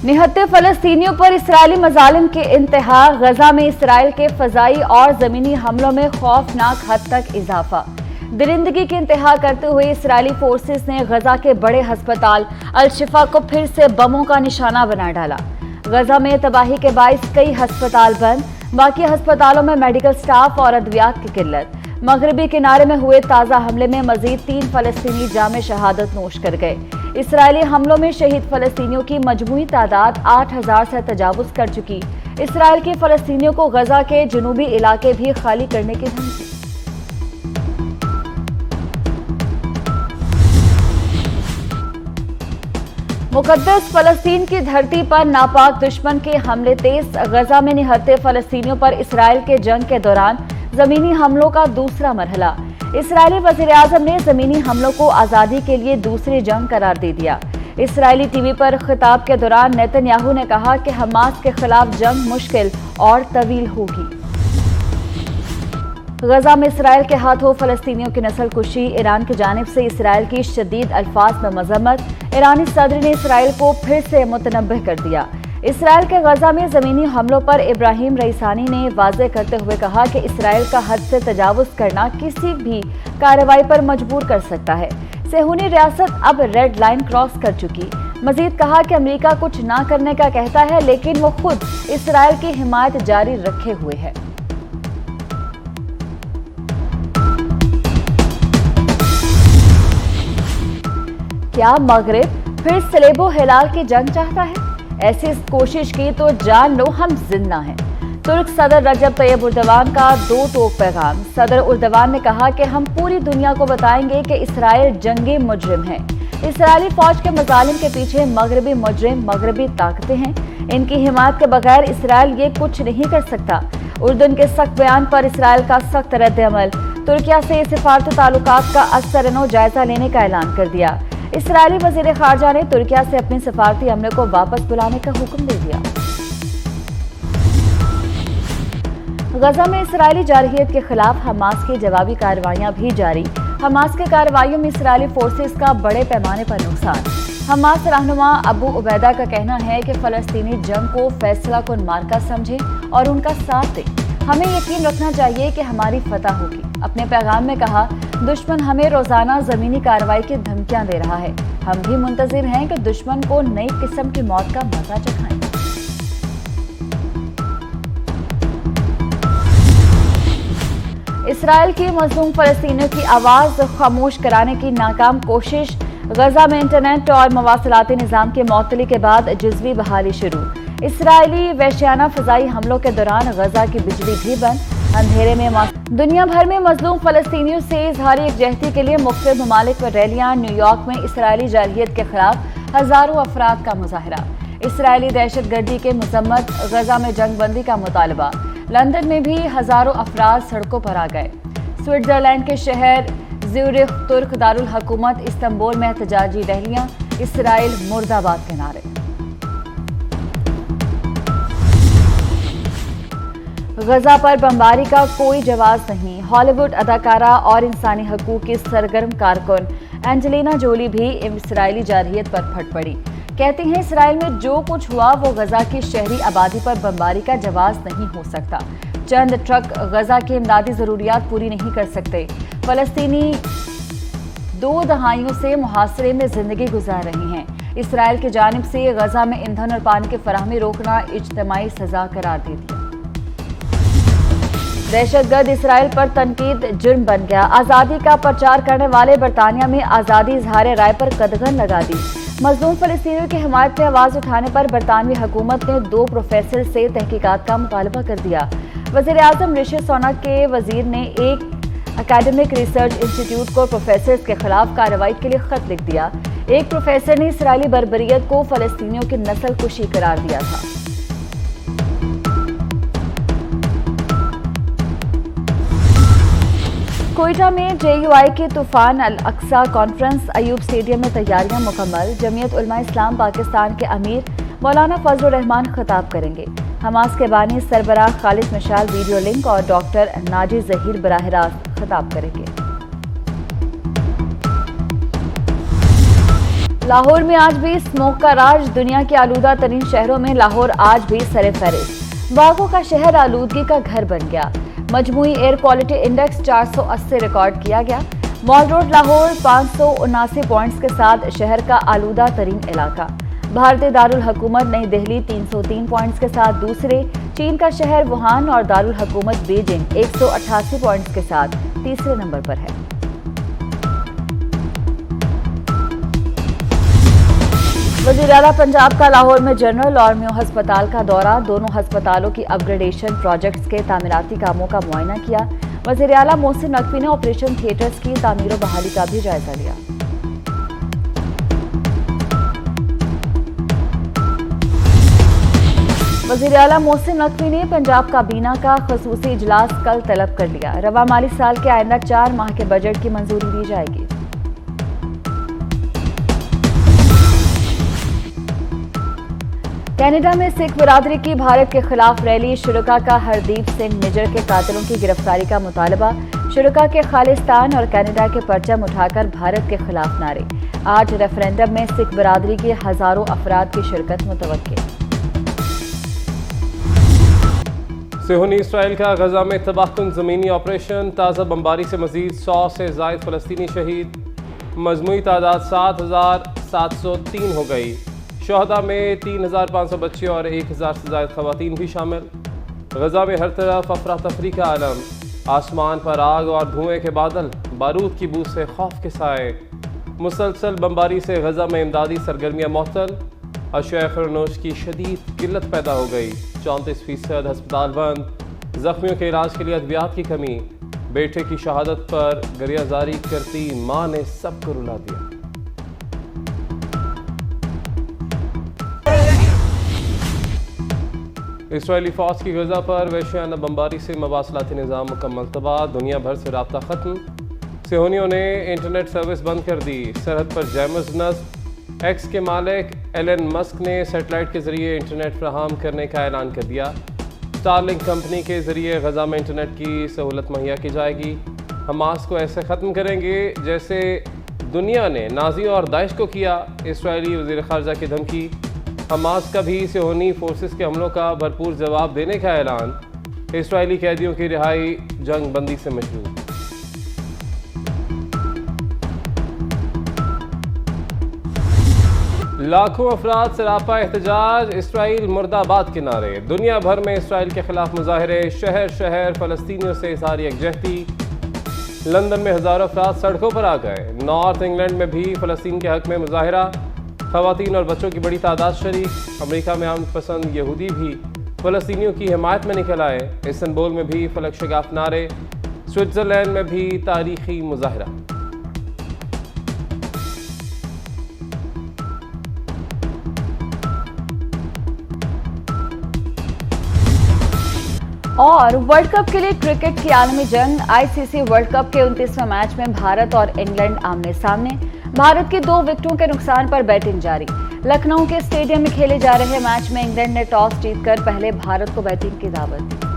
निहत्ते फलस्तीनियों पर इसराइली मजालिम के इंतहा। गजा में इसराइल के फजाई और जमीनी हमलों में खौफनाक हद तक इजाफा। दरिंदगी की इंतहा करते हुए इसराइली फोर्सेस ने गजा के बड़े अस्पताल अल शिफा को फिर से बमों का निशाना बना डाला। गजा में तबाही के बाइस कई अस्पताल बंद, बाकी अस्पतालों में मेडिकल स्टाफ और अद्वियात की किल्लत। मगरबी किनारे में हुए ताज़ा हमले में मजीद 3 फलस्तीनी जामे शहादत नोश कर गए। इसराइली हमलों में शहीद फलस्तीनियों की मजमूई तादाद 8000 से तजावुज कर चुकी। इसराइल के फलस्तीनियों को गजा के जनूबी इलाके भी खाली करने की धमकी। मुकद्दस फलस्तीन की धरती पर नापाक दुश्मन के हमले तेज। गजा में निहत्ते फलस्तीनियों पर इसराइल के जंग के दौरान जमीनी हमलों का दूसरा मरहला। इसराइली वज़ीर-ए-आज़म ने जमीनी हमलों को आज़ादी के लिए दूसरी जंग करार दे दिया। इसराइली टीवी पर खिताब के दौरान नेतन्याहू ने कहा कि हमास के खिलाफ जंग मुश्किल और तवील होगी। गजा में इसराइल के हाथों फलस्तीनियों की नस्ल कुशी। ईरान की जानिब से इसराइल की शदीद अल्फाज में मजम्मत। ईरानी सदर ने इसराइल को फिर से मुतनब्बिह कर दिया। इसराइल के गजा में जमीनी हमलों पर इब्राहिम रईसानी ने वाज़ेह करते हुए कहा कि इसराइल का हद से तजावुज करना किसी भी कार्रवाई पर मजबूर कर सकता है। सेहूनी रियासत अब रेड लाइन क्रॉस कर चुकी। मजीद कहा कि अमेरिका कुछ ना करने का कहता है, लेकिन वो खुद इसराइल की हिमायत जारी रखे हुए है। क्या मगरिब फिर सलेबो हिलाल की जंग चाहता है? ऐसी कोशिश की तो जान लो हम जिंदा हैं। तुर्क सदर रजब तैयब उर्दवान का 2 टोक पैगाम। सदर उर्दवान ने कहा कि हम पूरी दुनिया को बताएंगे कि इसराइल जंगी मुजरिम है। इसराइली फौज के मजालिम के पीछे मगरबी मुजरिम मगरबी ताकतें हैं। इनकी हिमायत के बगैर इसराइल ये कुछ नहीं कर सकता। उर्दन के सख्त बयान पर इसराइल का सख्त रद्द-ए-अमल। तुर्किया से सिफारती ताल्लुकात का असरनो जायजा लेने का ऐलान कर दिया। इसराइली वज़ीर ख़ारजा ने तुर्किया से अपने सफारती अमले को वापस बुलाने का हुक्म दे दिया। गजा में इसराइली जारहियत के खिलाफ हमास की जवाबी कार्रवाइयां भी जारी। हमास के कार्रवाइयों में इसराइली फोर्सेस का बड़े पैमाने पर नुकसान। हमास रहनुमा अबू उबैदा का कहना है कि फलस्तीनी जंग को फैसला कुन मार्का समझें और उनका साथ दें। हमें यकीन रखना चाहिए कि हमारी फतह होगी। अपने पैगाम में कहा, दुश्मन हमें रोजाना जमीनी कार्रवाई की धमकियां दे रहा है। हम भी मुंतजिर हैं कि दुश्मन को नई किस्म की मौत का मजा चखाएं। इसराइल की मज़लूम फलस्तीनियों की आवाज खामोश कराने की नाकाम कोशिश। गजा में इंटरनेट और मवासिलाती निज़ाम के मुअत्तली के बाद जुज़वी बहाली शुरू। इसराइली वहशियाना फ़ज़ाई हमलों के दौरान गजा की बिजली भी बंद। अंधेरे में दुनिया भर में मज़लूम फ़लस्तीनियों से इज़हार यकजहती के लिए मुख्तलिफ ममालिक में रैलियां। न्यूयॉर्क में इसराइली जारहियत के खिलाफ हज़ारों अफराद का मुजाहरा। इसराइली दहशतगर्दी के मजम्मत। गजा में जंगबंदी का मुतालबा। लंदन में भी हज़ारों अफराद सड़कों पर आ गए। स्विट्ज़रलैंड के शहर ज़्यूरिख, तुर्क दारुल हुकूमत इस्तांबुल में एहतजाजी रैलियां। इसराइल मुर्दाबाद के नारे। गजा पर बमबारी का कोई जवाब नहीं। हॉलीवुड अदाकारा और इंसानी हकूक की सरगर्म कारकुन एंजेलिना जोली भी इसराइली जारहियत पर फट पड़ी। कहती हैं इसराइल में जो कुछ हुआ वो गजा की शहरी आबादी पर बमबारी का जवाब नहीं हो सकता। चंद ट्रक गजा की इमदादी ज़रूरियात पूरी नहीं कर सकते। फलस्तीनी 2 दहाइयों से मुहासरे में जिंदगी गुजार रही हैं। इसराइल की जानिब से गजा में ईंधन और पानी की फराहमी रोकना इज्तिमाई सजा करार दे दिया। दहशतगर्द इसराइल पर तनकीद जुर्म बन गया। आज़ादी का प्रचार करने वाले बरतानिया में आज़ादी इज़हार राय पर कदगन लगा दी। मज़लूम फ़लस्तीनियों की हिमायत में आवाज़ उठाने पर बरतानवी हुकूमत ने 2 प्रोफेसर से तहकीकात का मुतालबा कर दिया। वज़ीर-ए-आज़म ऋषि सुनक के वज़ीर ने एक एकेडमिक रिसर्च इंस्टीट्यूट को प्रोफेसर्स के खिलाफ कार्रवाई के लिए खत लिख दिया। एक प्रोफेसर ने इसराइली बर्बरियत को फ़लस्तीनियों की नस्ल कुशी करार दिया था। कोयटा में JUI के तूफान अल अक्सा कॉन्फ्रेंस अयूब स्टेडियम में तैयारियां मुकम्मल। जमीयत उलमा इस्लाम पाकिस्तान के अमीर मौलाना फजलुर रहमान खिताब करेंगे। हमास के बानी सरबराह खालिद मिशाल वीडियो लिंक और डॉक्टर नाजी ज़हीर बराह रास्त खिताब करेंगे। لاہور میں آج بھی اسموک کا راج، دنیا کے آلودہ ترین شہروں میں لاہور آج بھی سرفہرست، باغوں کا شہر آلودگی کا گھر بن گیا، مجموعی ایئر کوالٹی انڈیکس 480 ریکارڈ کیا گیا، مال روڈ لاہور 579 پوائنٹس کے ساتھ شہر کا آلودہ ترین علاقہ، بھارتی دارالحکومت نئی دہلی 303 پوائنٹس کے ساتھ دوسرے، چین کا شہر ووہان اور دارالحکومت بیجنگ 188 پوائنٹس کے ساتھ تیسرے نمبر پر ہے۔ وزیر اعلیٰ پنجاب کا لاہور میں جنرل اور میو ہسپتال کا دورہ، دونوں ہسپتالوں کی اپ گریڈیشن پروجیکٹس کے تعمیراتی کاموں کا معائنہ کیا۔ وزیر اعلیٰ محسن نقوی نے آپریشن تھیٹرز کی تعمیر و بحالی کا بھی جائزہ لیا۔ وزیر اعلیٰ محسن نقوی نے پنجاب کابینہ کا خصوصی اجلاس کل طلب کر لیا، رواں مالی سال کے آئندہ 4 ماہ کے بجٹ کی منظوری دی جائے گی۔ کینیڈا میں سکھ برادری کی بھارت کے خلاف ریلی، شرکا کا ہردیپ سنگھ نجر کے قاتلوں کی گرفتاری کا مطالبہ، شرکا کے خالصتان اور کینیڈا کے پرچم اٹھا کر بھارت کے خلاف نعرے۔ آج ریفرینڈم میں سکھ برادری کے ہزاروں افراد کی شرکت متوقع۔ صہیونی اسرائیل کا غزہ میں تباہ کن زمینی آپریشن، تازہ بمباری سے مزید 100 سے زائد فلسطینی شہید، مجموعی تعداد 7,703 ہو گئی، شہداء میں 3,500 بچے اور 1,000 سے زائد خواتین بھی شامل۔ غزہ میں ہر طرف افراتفری کا عالم، آسمان پر آگ اور دھوئیں کے بادل، بارود کی بو سے خوف کے سائے، مسلسل بمباری سے غزہ میں امدادی سرگرمیاں معطل، اشیاء خورنوش کی شدید قلت پیدا ہو گئی، 34% ہسپتال بند، زخمیوں کے علاج کے لیے ادویات کی کمی، بیٹے کی شہادت پر گریہ زاری کرتی ماں نے سب کو رلا دیا۔ اسرائیلی فوج کی غزہ پر وحشیانہ بمباری سے مواصلاتی نظام مکمل تباہ، دنیا بھر سے رابطہ ختم، صہیونیوں نے انٹرنیٹ سروس بند کر دی، سرحد پر جیمز نصب، ایکس کے مالک ایلن مسک نے سیٹلائٹ کے ذریعے انٹرنیٹ فراہم کرنے کا اعلان کر دیا، اسٹارلنک کمپنی کے ذریعے غزہ میں انٹرنیٹ کی سہولت مہیا کی جائے گی، حماس کو ایسے ختم کریں گے جیسے دنیا نے نازیوں اور داعش کو کیا، اسرائیلی وزیر خارجہ کی دھمکی، حماس کا بھی صہیونی فورسز کے حملوں کا بھرپور جواب دینے کا اعلان، اسرائیلی قیدیوں کی رہائی جنگ بندی سے مشروط۔ لاکھوں افراد سراپا احتجاج، اسرائیل مرد آباد کے نعرے، دنیا بھر میں اسرائیل کے خلاف مظاہرے، شہر شہر فلسطینیوں سے اظہار یکجہتی، لندن میں ہزاروں افراد سڑکوں پر آ گئے، نارتھ انگلینڈ میں بھی فلسطین کے حق میں مظاہرہ، خواتین اور بچوں کی بڑی تعداد شریک، امریکہ میں امن پسند یہودی بھی فلسطینیوں کی حمایت میں نکل آئے، استنبول میں بھی فلک شگاف نعرے، سوئٹزرلینڈ میں بھی تاریخی مظاہرہ۔ اور ورلڈ کپ کے لیے کرکٹ کی عالمی جنگ، آئی سی سی ورلڈ کپ کے 29واں میچ میں بھارت اور انگلینڈ آمنے سامنے، بھارت کے 2 وکٹوں کے نقصان پر بیٹنگ جاری، لکھنؤ کے اسٹیڈیم میں کھیلے جا رہے میچ میں انگلینڈ نے ٹاس جیت کر پہلے بھارت کو بیٹنگ کی دعوت دی۔